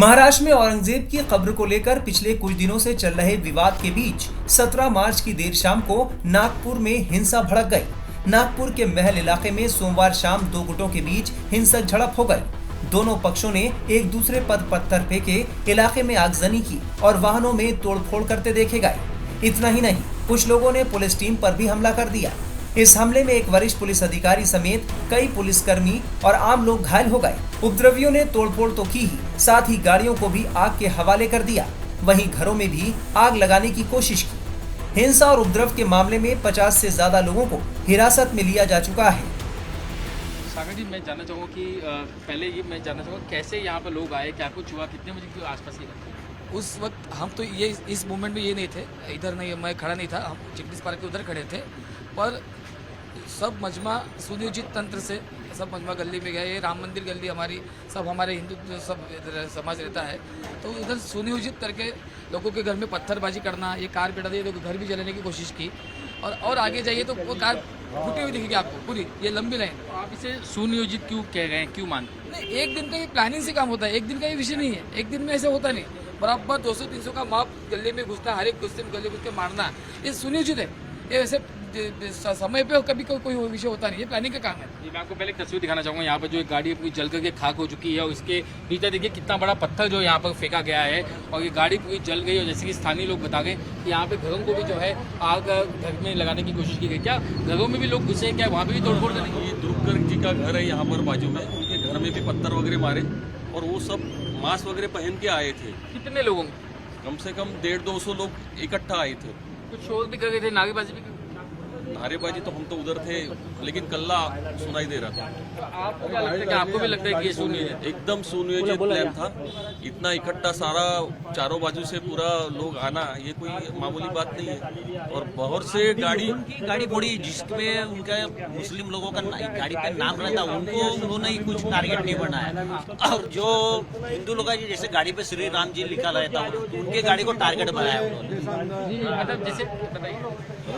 महाराष्ट्र में औरंगजेब की कब्र को लेकर पिछले कुछ दिनों से चल रहे विवाद के बीच 17 मार्च की देर शाम को नागपुर में हिंसा भड़क गई। नागपुर के महल इलाके में सोमवार शाम दो गुटों के बीच हिंसक झड़प हो गई। दोनों पक्षों ने एक दूसरे पर पत्थर फेंके, इलाके में आगजनी की और वाहनों में तोड़फोड़ करते देखे गए। इतना ही नहीं, कुछ लोगों ने पुलिस टीम पर भी हमला कर दिया। इस हमले में एक वरिष्ठ पुलिस अधिकारी समेत कई पुलिसकर्मी और आम लोग घायल हो गए। उपद्रवियों ने तोड़फोड़ तो की ही, साथ ही गाड़ियों को भी आग के हवाले कर दिया। वहीं घरों में भी आग लगाने की कोशिश की। हिंसा और उपद्रव के मामले में 50 से ज्यादा लोगों को हिरासत में लिया जा चुका है। सागर जी, मैं जानना चाहूँगा कि पहले ये मैं जानना चाहूँगा कैसे यहाँ पर लोग आए, क्या कुछ हुआ, कितने बजे के आसपास ये घटना? उस वक्त हम तो ये इस मूवमेंट में ये नहीं थे, इधर नहीं, मैं खड़ा नहीं था, हम चिकनीस पार्क के उधर खड़े थे। पर सब मजमा सुनियोजित तंत्र से सब मजमा गली में गए। राम मंदिर गली हमारी, सब हमारे हिंदू सब समाज रहता है, तो इधर सुनियोजित करके लोगों के घर में पत्थरबाजी करना, ये कार बिठा दी, तो घर भी जलाने की कोशिश की। और आगे जाइए तो वो कार फूटी हुई दिखेगी आपको पूरी, ये लंबी लाइन। तो आप इसे सुनियोजित क्यों कह रहे हैं, क्यों मानते हैं? नहीं, एक दिन का ये प्लानिंग से काम होता है, एक दिन का ये विषय नहीं है, एक दिन में ऐसे होता नहीं। बराबर 200-300 का माप गले में घुसता है, हर एक गुस्से में गले घुस के मारना, ये सुनियोजित है। ये वैसे समय पे कभी कोई विषय होता नहीं, ये प्लानिंग का काम है। मैं आपको पहले एक तस्वीर दिखाना चाहूँगा। यहाँ पर जो एक गाड़ी पूरी जल करके खाक हो चुकी है और उसके नीचे देखिए कितना बड़ा पत्थर जो यहाँ पर फेंका गया है और ये गाड़ी पूरी जल गई। और जैसे कि स्थानीय लोग बता गए कि यहाँ पे घरों को भी जो है आग घर में लगाने की कोशिश की गई। क्या घरों में भी लोग घुसे, क्या वहाँ पर भी तोड़फोड़ करेंगे? ये दुर्गर जी का घर है यहाँ पर बाजू में, उनके घर में भी पत्थर वगैरह मारे और वो सब मास्क वगैरह पहन के आए थे। कितने लोगों? कम से कम 150-200 लोग इकट्ठा आए थे। कुछ शोर भी कर गए थे, नारेबाजी भी कर? नारेबाजी तो हम तो उधर थे, लेकिन कल्ला सुनाई दे रहा था। तो आपको क्या लगता है कि आपको भी लगता है कि ये सुनियोजित? एकदम सुनियोजित प्लान था। इतना इकट्ठा सारा चारों बाजू से पूरा लोग आना, ये कोई मामूली बात नहीं है। और बहुत से गाड़ी फोड़ी, जिसमें उनका मुस्लिम लोगों का गाड़ी पे नाम रहता, उनको उन्होंने ही कुछ टारगेट नहीं बनाया। और जो हिंदू लोग हैं, जैसे गाड़ी पे श्री राम जी लिखा रहता, उनके गाड़ी को टारगेट बनाया उन्होंने। मतलब जैसे बताइए,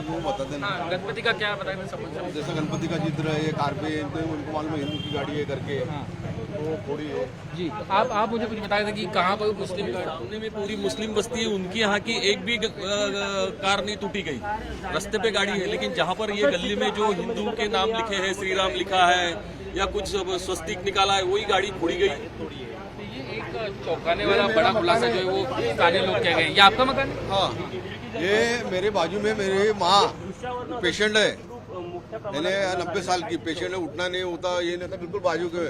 वो बता देना। हाँ, गणपति का क्या बताएं? समझ जैसा गणपति का चित्र है, ये कार पे तो उनको मालूम है हिंदू की गाड़ी है करके, तो थोड़ी है जी। आप मुझे कुछ बता रहे थे कि कहाँ पर मुस्लिम सामने में पूरी मुस्लिम बस्ती है, उनकी यहाँ की एक भी कार नहीं टूटी गई। रास्ते पे गाड़ी है, लेकिन जहाँ पर ये गली में जो हिंदू के नाम लिखे हैं, श्री राम लिखा है या कुछ स्वस्तिक निकाला है, वही गाड़ी फोड़ी गई। ये एक चौंकाने वाला बड़ा खुलासा जो है वो स्थानीय लोग कह गए। ये आपका मकान है? हाँ, ये मेरे बाजू में मेरी माँ पेशेंट है, मैंने 90 साल की पेशेंट है, उठना नहीं होता, ये नहीं था, बिल्कुल बाजू के।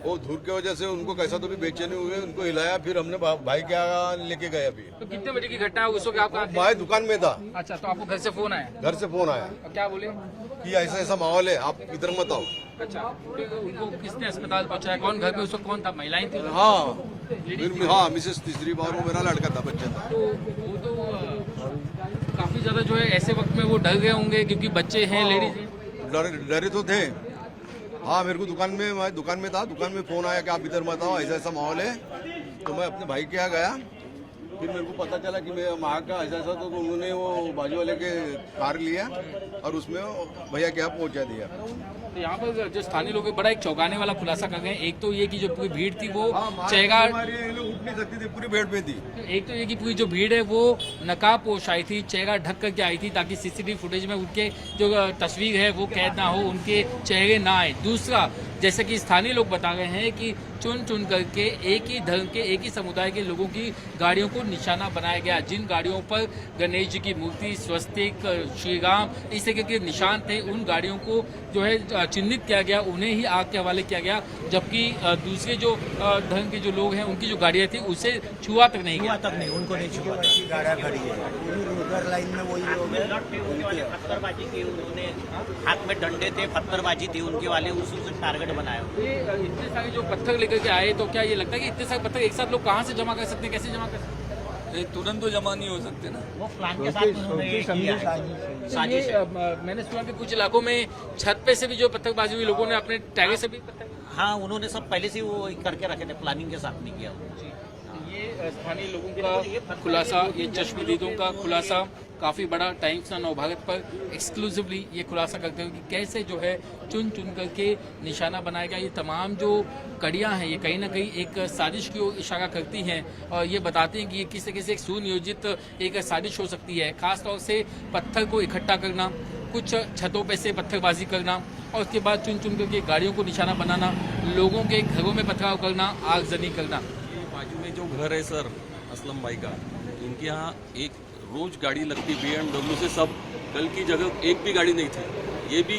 वो धूप की वजह से उनको कैसा तो भी बेचैनी हुए, उनको हिलाया, फिर हमने भाई क्या लेके गए। अभी तो कितने बजे की घटना है? उस वक्त आप कहाँ थे? भाई दुकान में था। अच्छा, तो आपको घर से फोन आया? घर से फोन आया और क्या बोले? कि ऐसा ऐसा माहौल है, आप इधर मत आओ। अच्छा, तो उनको किसने अस्पताल पहुंचाया? कौन घर में उस वक्त कौन था? महिलाएं थी? हाँ, फिर हाँ, मिसेस तीसरी बार, वो मेरा लड़का था, बच्चा था। तो वो तो काफी ज्यादा जो है ऐसे वक्त में वो डर गए होंगे, क्योंकि बच्चे हैं, लेडीज हैं। डरे तो थे। हाँ, मेरे को दुकान में था, दुकान में फोन आया कि आप इधर मत आओ, ऐसा ऐसा माहौल है। तो मैं अपने भाई के यहाँ गया, फिर मेरे को पता चला कि मैं वहाँ का ऐसा ऐसा, तो उन्होंने वो बाजू वाले के कार लिया और उसमें भैया के यहाँ पहुँचा दिया। तो यहाँ पर जो स्थानीय लोग बड़ा एक चौंकाने वाला खुलासा कर गए। एक तो ये कि जो पूरी भीड़ थी वो चेहरा उठ नहीं सकती थी, पूरी भीड़ में थी। एक तो ये कि पूरी जो भीड़ है वो नकाब पोश आई थी, चेहरा ढक करके आई थी, ताकि सीसीटीवी फुटेज में उनके जो तस्वीर है वो कैद ना हो, उनके चेहरे ना आए। दूसरा, जैसे कि स्थानीय लोग बता रहे हैं कि चुन चुन करके एक ही धर्म के, एक ही समुदाय के लोगों की गाड़ियों को निशाना बनाया गया। जिन गाड़ियों पर गणेश जी की मूर्ति, स्वस्तिक, श्री राम, इस तरह के निशान थे, उन गाड़ियों को जो है चिन्हित किया गया, उन्हें ही आग के हवाले किया गया। जबकि दूसरे जो धर्म के जो लोग हैं, उनकी जो गाड़ियाँ थी उसे छुआ तक नहीं गया। उनको नहीं छुआ, गाड़ियाँ खड़ी है उधर लाइन में, वही लोग पत्थरबाजी की, उन्होंने हाथ में डंडे थे, पत्थरबाजी थी उनके वाले, उससे टारगेट बनाया। ये इतने सारे जो पत्थर लेकर के आए, तो क्या ये लगता है कि इतने सारे पत्थर एक साथ लोग कहाँ से जमा कर सकते हैं, कैसे जमा कर सकते हैं? तुरंत तो जमा नहीं हो सकते ना, वो प्लान के साथ उन्होंने किया है। तो ये मैंने सुना कि कुछ इलाकों में छत पे से भी जो पत्थरबाजी हुई, लोगों ने अपने टैगे से भी पत्थर। हाँ, उन्होंने सब पहले से वो करके रखे थे, प्लानिंग के साथ नहीं किया। ये स्थानीय लोगों का खुलासा, ये चश्मदीदों का खुलासा काफ़ी बड़ा टाइम्स ना नवभारत पर एक्सक्लूसिवली ये खुलासा करते हो कि कैसे जो है चुन चुन करके निशाना बनाया गया। ये तमाम जो कड़ियाँ हैं ये कहीं ना कहीं एक साजिश की ओर इशारा करती हैं और ये बताती हैं कि ये किसी किसी एक सुनियोजित एक साजिश हो सकती है। खासतौर से पत्थर को इकट्ठा करना, कुछ छतों पे से पत्थरबाजी करना और उसके बाद चुन चुन करके गाड़ियों को निशाना बनाना, लोगों के घरों में पथराव करना, आगजनी करना। बाजू में जो घर है सर असलम भाई का, इनके यहाँ एक रोज गाड़ी लगती BMW से, सब कल की जगह एक भी गाड़ी नहीं थी। ये भी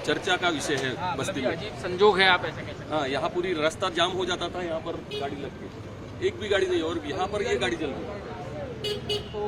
चर्चा का विषय है बस्ती में। अजीब संजोग है, आप ऐसे कह सकते हाँ, यहाँ पूरी रास्ता जाम हो जाता था, यहाँ पर गाड़ी लग गई, एक भी गाड़ी नहीं, और यहाँ पर ये गाड़ी चल गई। तो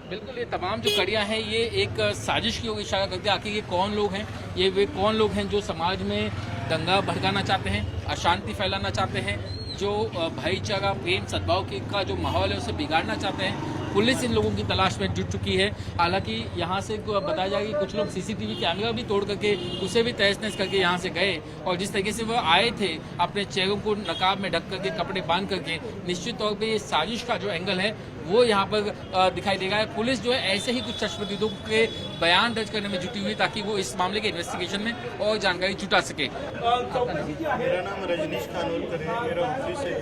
बिल्कुल ये तमाम जो कड़ियाँ हैं ये एक साजिश की ओर इशारा करते हैं। आखिर ये कौन लोग हैं? ये वे कौन लोग हैं जो समाज में दंगा भड़काना चाहते हैं, अशांति फैलाना चाहते हैं, जो भाईचारा, प्रेम, सद्भाव का जो माहौल है उसे बिगाड़ना चाहते हैं। पुलिस इन लोगों की तलाश में जुट चुकी है। हालांकि यहाँ से बताया जाए कि कुछ लोग CCTV कैमरा भी तोड़ करके उसे भी तहस नहस करके यहाँ से गए और जिस तरीके से वो आए थे अपने चेहरों को नकाब में ढक करके, कपड़े बांध करके, निश्चित तौर पे ये साजिश का जो एंगल है वो यहाँ पर दिखाई देगा। पुलिस जो है ऐसे ही कुछ चश्मदीदों के बयान दर्ज करने में जुटी हुई ताकि वो इस मामले के इन्वेस्टिगेशन में और जानकारी जुटा सके। मेरा नाम रजनीश खानोलकर है, मेरा ऑफिस है।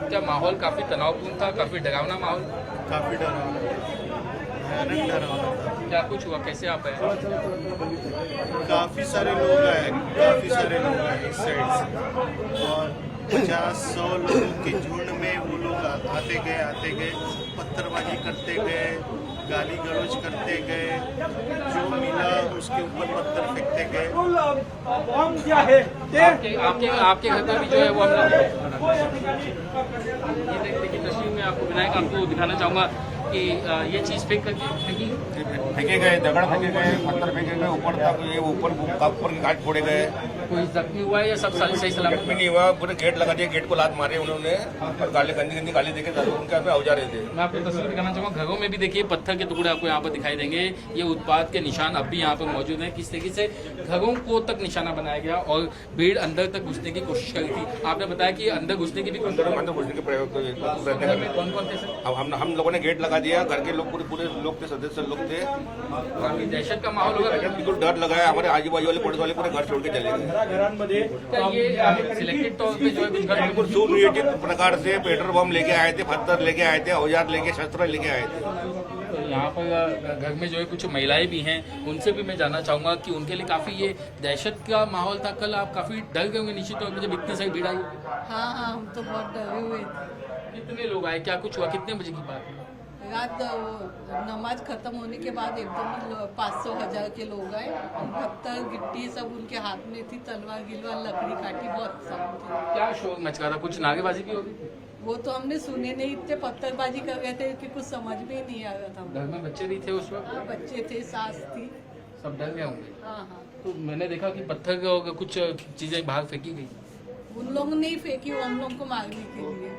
क्या माहौल काफ़ी तनावपूर्ण था, काफ़ी डरावना माहौल? काफ़ी डरावना, भयानक डरावना था। क्या कुछ हुआ, कैसे आप आए? काफ़ी सारे लोग आए इस साइड से और 50-100 लोगों के झुंड में वो लोग आते गए, पत्थरबाजी करते गए, गाली गलौज करते गए, जो मिला उसके ऊपर पत्थर फेंकते गए। आपके घर पर भी जो है वो हमने ये देखिए तस्वीर में आपको विनायक आपको दिखाना चाहूँगा कि ये चीज़ फेंके गए, दगड़ फेंके गए, पत्थर फेंके गए, ऊपर तक ये ऊपर के घाट फोड़े गए। कोई जख्मी हुआ है या सब सही सलामत? जख्मी नहीं हुआ, पूरे गेट लगा दिए, गेट को लात मारे उन्होंने और गंदी गाली देके उनके हाथ में औजारे थे। मैं आपको तस्वीर दिखाना चाहूँगा। घरों में भी देखिए पत्थर के टुकड़े आपको यहाँ पर दिखाई देंगे। ये उत्पात के निशान अब भी यहाँ पर मौजूद हैं। किस तरीके से घरों को तक निशाना बनाया गया और भीड़ अंदर तक घुसने की कोशिश करी थी। आपने बताया कि अंदर घुसने की भी अंदर घुसने के प्रयोग कौन थे सर? हम लोगों ने गेट लगा दिया, घर के लोग पूरे लोग थे, सदस्य लोग थे। काफी दहशत का माहौल होगा, बिल्कुल डर लगाया। हमारे आजू बाजू वाले पुलिस वाले पूरे घर छोड़ के चले गए। क्या ये सिलेक्टेड तौर पे जो है कुछ घर बिल्कुल सुनियोजित प्रकार से पेट्रोल बम लेके आए थे, पत्थर लेके आए थे, औजार लेके, शस्त्र लेके आए थे। तो यहाँ पर घर में जो है कुछ महिलाएं भी हैं, उनसे भी मैं जानना चाहूँगा कि उनके लिए काफ़ी ये दहशत का माहौल था। कल आप काफ़ी डर गए होंगे निश्चित तौर पर जब इतनी सारी भीड़ आई। हाँ, हम तो बहुत डरे हुए थे। कितने लोग आए, क्या कुछ हुआ, कितने बजे की बात है? रात नमाज खत्म होने के बाद एकदम 500-1000 के लोग आए। पत्थर गिट्टी सब उनके हाथ में थी, तलवार गिलवार लकड़ी काटी, बहुत सब थे। क्या शोर मच रहा था, कुछ नारेबाजी भी होगी? वो तो हमने सुने नहीं, इतने पत्थरबाजी कर रहे थे कि कुछ समझ में ही नहीं आ रहा था। घर में बच्चे भी थे उस वक्त? बच्चे थे, सास थी, सब डर गए होंगे। हाँ। तो मैंने देखा कि पत्थर और कुछ चीज़ें बाहर फेंकी गई। उन लोगों ने ही फेंकी, वो हम लोग को मारने के लिए।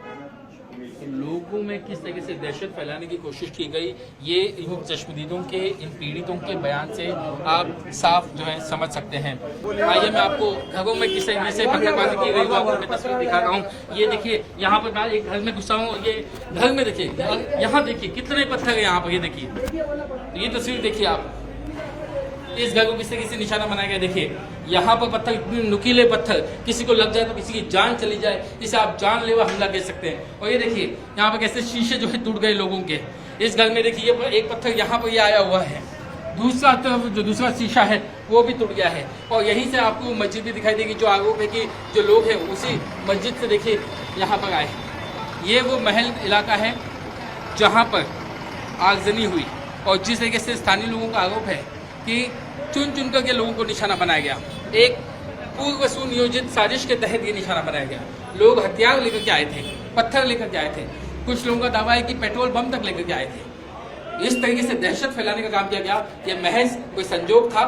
तो लोगों में किस तरीके से दहशत फैलाने की कोशिश की गई, ये इन चश्मदीदों के, इन पीड़ितों के बयान से आप साफ जो है समझ सकते हैं। आइए मैं आपको घरों में किस तरीके से पत्थरबाजी की गई आपको मैं तस्वीर दिखा रहा हूँ। ये देखिए यहाँ पर मैं एक घर में घुसा हूँ, ये घर में देखिए, यहाँ देखिए कितने पत्थर है यहाँ पर। ये देखिए, ये तस्वीर देखिए आप, इस घर को किस तरीके से निशाना बनाया गया। देखिए यहाँ पर पत्थर, इतने नुकीले पत्थर, किसी को लग जाए तो किसी की जान चली जाए, इसे आप जानलेवा हमला कह सकते हैं। और ये देखिए यहाँ पर कैसे शीशे जो है टूट गए लोगों के। इस घर में देखिए ये एक पत्थर यहाँ पर ये आया हुआ है, दूसरा तरफ जो दूसरा शीशा है वो भी टूट गया है। और यहीं से आपको मस्जिद भी दिखाई देगी, जो आरोप है कि जो लोग हैं उसी मस्जिद से देखिए यहाँ पर आए। ये वो महल इलाका है जहाँ पर आगजनी हुई और जिस तरीके से स्थानीय लोगों का आरोप है कि चुन चुन करके लोगों को निशाना बनाया गया, एक पूर्व सुनियोजित साजिश के तहत ये निशाना बनाया गया। लोग हथियार लेकर के आए थे, पत्थर लेकर के आए थे, कुछ लोगों का दावा है कि पेट्रोल बम तक लेकर के आए थे। इस तरीके से दहशत फैलाने का काम किया गया। ये महज कोई संजोग था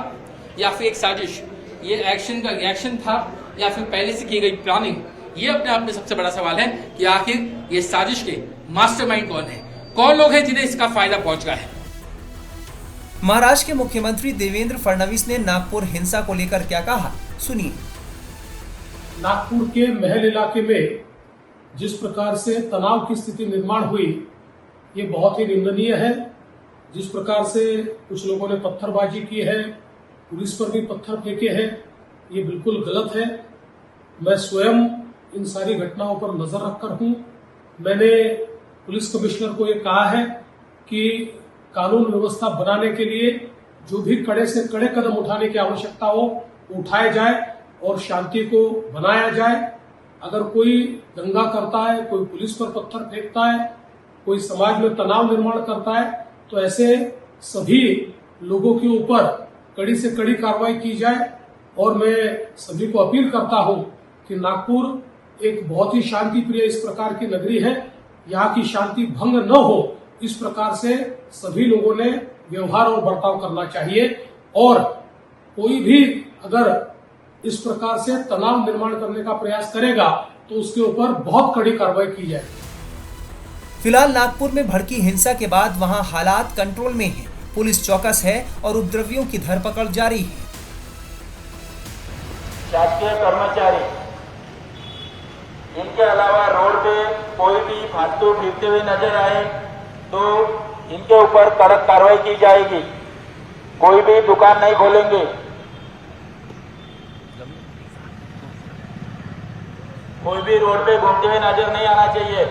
या फिर एक साजिश, ये एक्शन का रिएक्शन था या फिर पहले से की गई प्लानिंग? ये अपने आप में सबसे बड़ा सवाल है कि आखिर ये साजिश के मास्टरमाइंड कौन है, कौन लोग हैं जिन्हें इसका फायदा पहुंच रहा है। महाराष्ट्र के मुख्यमंत्री देवेंद्र फडणवीस ने नागपुर हिंसा को लेकर क्या कहा, सुनिए। नागपुर के महल इलाके में जिस प्रकार से तनाव की स्थिति निर्माण हुई, ये बहुत ही निंदनीय है जिस प्रकार से कुछ लोगों ने पत्थरबाजी की है, पुलिस पर भी पत्थर फेंके हैं, ये बिल्कुल गलत है। मैं स्वयं इन सारी घटनाओं पर नजर रखकर हूं। मैंने पुलिस कमिश्नर को ये कहा है कि कानून व्यवस्था बनाने के लिए जो भी कड़े से कड़े कदम उठाने की आवश्यकता हो उठाए जाए और शांति को बनाया जाए। अगर कोई दंगा करता है, कोई पुलिस पर पत्थर फेंकता है, कोई समाज में तनाव निर्माण करता है, तो ऐसे सभी लोगों के ऊपर कड़ी से कड़ी कार्रवाई की जाए। और मैं सभी को अपील करता हूं कि नागपुर एक बहुत ही शांति प्रिय इस प्रकार की नगरी है, यहाँ की शांति भंग न हो इस प्रकार से सभी लोगों ने व्यवहार और बर्ताव करना चाहिए। और कोई भी अगर इस प्रकार से तनाव निर्माण करने का प्रयास करेगा तो उसके ऊपर बहुत कड़ी कार्रवाई की जाए। फिलहाल नागपुर में भड़की हिंसा के बाद वहां हालात कंट्रोल में हैं। पुलिस चौकस है और उपद्रवियों की धरपकड़ जारी है। शासकीय कर्मचारी, इनके अलावा रोड पे कोई भी फालतू फिरते हुए नजर आए तो इनके ऊपर कड़क कार्रवाई की जाएगी। कोई भी दुकान नहीं खोलेंगे, कोई भी रोड पे घूमते हुए नजर नहीं आना चाहिए।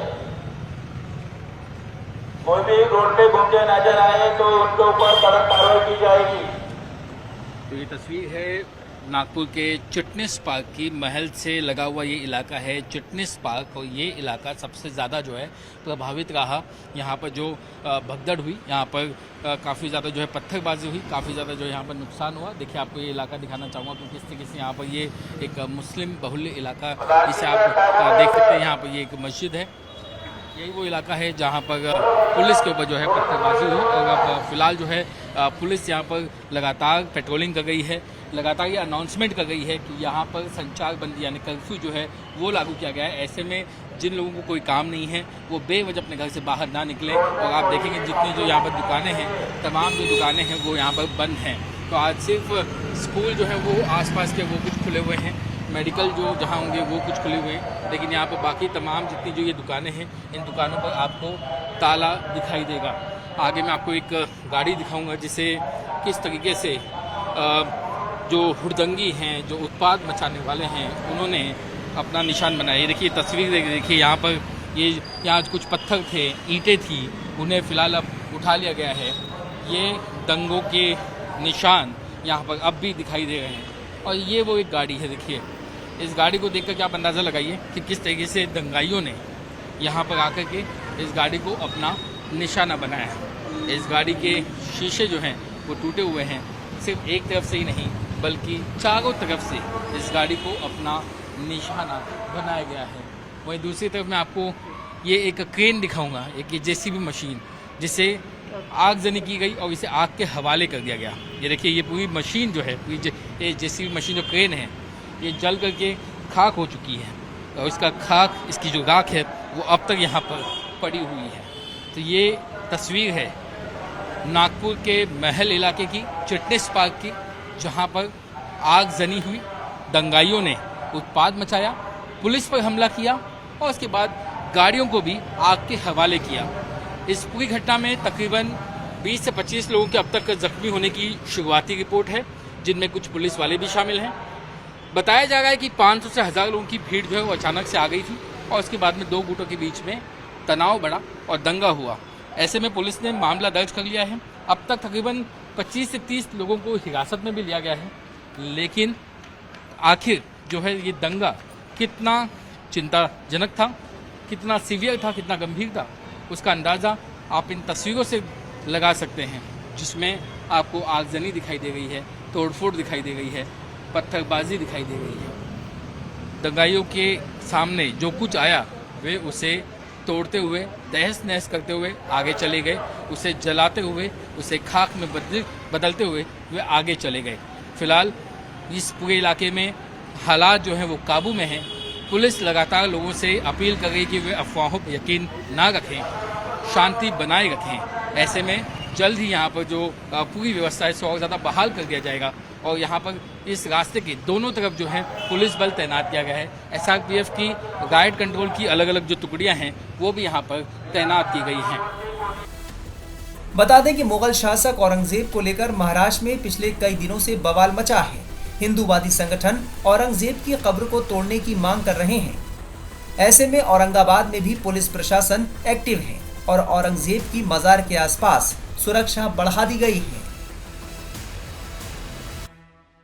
कोई भी रोड पे घूमते हुए नजर आए तो उनके ऊपर कड़क कार्रवाई की जाएगी। तो ये तस्वीर है नागपुर के चिटनिस पार्क की। महल से लगा हुआ ये इलाका है चिटनिस पार्क, और ये इलाका सबसे ज़्यादा जो है प्रभावित रहा। यहाँ पर जो भगदड़ हुई, यहाँ पर काफ़ी ज़्यादा जो है पत्थरबाजी हुई, काफ़ी ज़्यादा जो है यहाँ पर नुकसान हुआ। देखिए आपको ये इलाका दिखाना चाहूँगा क्योंकि किस तरीके से यहाँ पर ये एक मुस्लिम बहुल्य इलाका जिसे आप देख सकते हैं। यहाँ पर ये एक मस्जिद है, यही वो इलाका है जहाँ पर पुलिस के ऊपर जो है पत्थरबाजी हुई। और अब फिलहाल जो है पुलिस यहाँ पर लगातार पेट्रोलिंग कर गई है, लगातार ये अनाउंसमेंट कर गई है कि यहाँ पर संचार बंदी यानी कर्फ्यू जो है वो लागू किया गया है। ऐसे में जिन लोगों को कोई काम नहीं है वो बेवजह अपने घर से बाहर ना निकले। और आप देखेंगे जितनी जो यहाँ पर दुकानें हैं, तमाम जो दुकानें हैं वो यहाँ पर बंद हैं। तो आज सिर्फ स्कूल जो है वो आसपास के वो कुछ खुले हुए हैं, मेडिकल जो जहाँ होंगे वो कुछ खुले हुए हैं, लेकिन यहाँ पर बाकी तमाम जितनी जो ये दुकानें हैं इन दुकानों पर आपको ताला दिखाई देगा। आगे मैं आपको एक गाड़ी दिखाऊंगा जिसे किस तरीके से जो हुड़दंगी हैं, जो उत्पाद मचाने वाले हैं, उन्होंने अपना निशान बनाया। ये देखिए तस्वीर देखिए, यहाँ पर यहाँ कुछ पत्थर थे, ईंटें थी, उन्हें फ़िलहाल अब उठा लिया गया है। ये दंगों के निशान यहाँ पर अब भी दिखाई दे रहे हैं। और ये वो एक गाड़ी है, देखिए इस गाड़ी को देखकर क्या आप अंदाज़ा लगाइए कि किस तरीके से दंगाइयों ने यहाँ पर आकर के इस गाड़ी को अपना निशाना बनाया है। इस गाड़ी के शीशे जो हैं वो टूटे हुए हैं, सिर्फ एक तरफ से ही नहीं बल्कि चारों तरफ से इस गाड़ी को अपना निशाना बनाया गया है। वहीं दूसरी तरफ मैं आपको ये एक क्रेन दिखाऊंगा, एक जेसीबी मशीन जिसे आगजनी की गई और इसे आग के हवाले कर दिया गया। ये देखिए ये पूरी मशीन जो है, पूरी जेसीबी मशीन जो क्रेन है, ये जल करके खाक हो चुकी है और इसका खाक, इसकी जो राख है वो अब तक यहाँ पर पड़ी हुई है। तो ये तस्वीर है नागपुर के महल इलाके की, चिटनिस पार्क की, जहाँ पर आगजनी हुई, दंगाइयों ने उत्पाद मचाया, पुलिस पर हमला किया और उसके बाद गाड़ियों को भी आग के हवाले किया। इस पूरी घटना में तकरीबन 20 से 25 लोगों के अब तक जख्मी होने की शुरुआती रिपोर्ट है, जिनमें कुछ पुलिस वाले भी शामिल हैं। बताया जा रहा है कि 500 से 1000 लोगों की भीड़ जो है वो अचानक से आ गई थी और उसके बाद में दो गुटों के बीच में तनाव बढ़ा और दंगा हुआ। ऐसे में पुलिस ने मामला दर्ज कर लिया है। अब तक तकरीबन 25 से 30 लोगों को हिरासत में भी लिया गया है। लेकिन आखिर जो है ये दंगा कितना चिंताजनक था, कितना सीवियर था, कितना गंभीर था, उसका अंदाज़ा आप इन तस्वीरों से लगा सकते हैं, जिसमें आपको आगजनी दिखाई दे रही है, तोड़फोड़ दिखाई दे रही है, पत्थरबाजी दिखाई दे रही है। दंगाइयों के सामने जो कुछ आया वे उसे तोड़ते हुए, तहस नहस करते हुए आगे चले गए, उसे जलाते हुए, उसे खाक में बदलते हुए वे आगे चले गए। फिलहाल इस पूरे इलाके में हालात जो हैं वो काबू में हैं। पुलिस लगातार लोगों से अपील कर रही कि वे अफवाहों पर यकीन ना रखें, शांति बनाए रखें। ऐसे में जल्द ही यहाँ पर जो पूरी व्यवस्था है और ज़्यादा बहाल कर दिया जाएगा और यहाँ पर इस रास्ते के दोनों तरफ जो है पुलिस बल तैनात किया गया है। SRPF की राइट कंट्रोल की अलग अलग जो टुकड़ियाँ हैं वो भी यहाँ पर तैनात की गई हैं। बता दें कि मुगल शासक औरंगजेब को लेकर महाराष्ट्र में पिछले कई दिनों से बवाल मचा है। हिंदूवादी संगठन औरंगजेब की कब्र को तोड़ने की मांग कर रहे हैं। ऐसे में औरंगाबाद में भी पुलिस प्रशासन एक्टिव है और औरंगजेब की मजार के आसपास सुरक्षा बढ़ा दी गई है।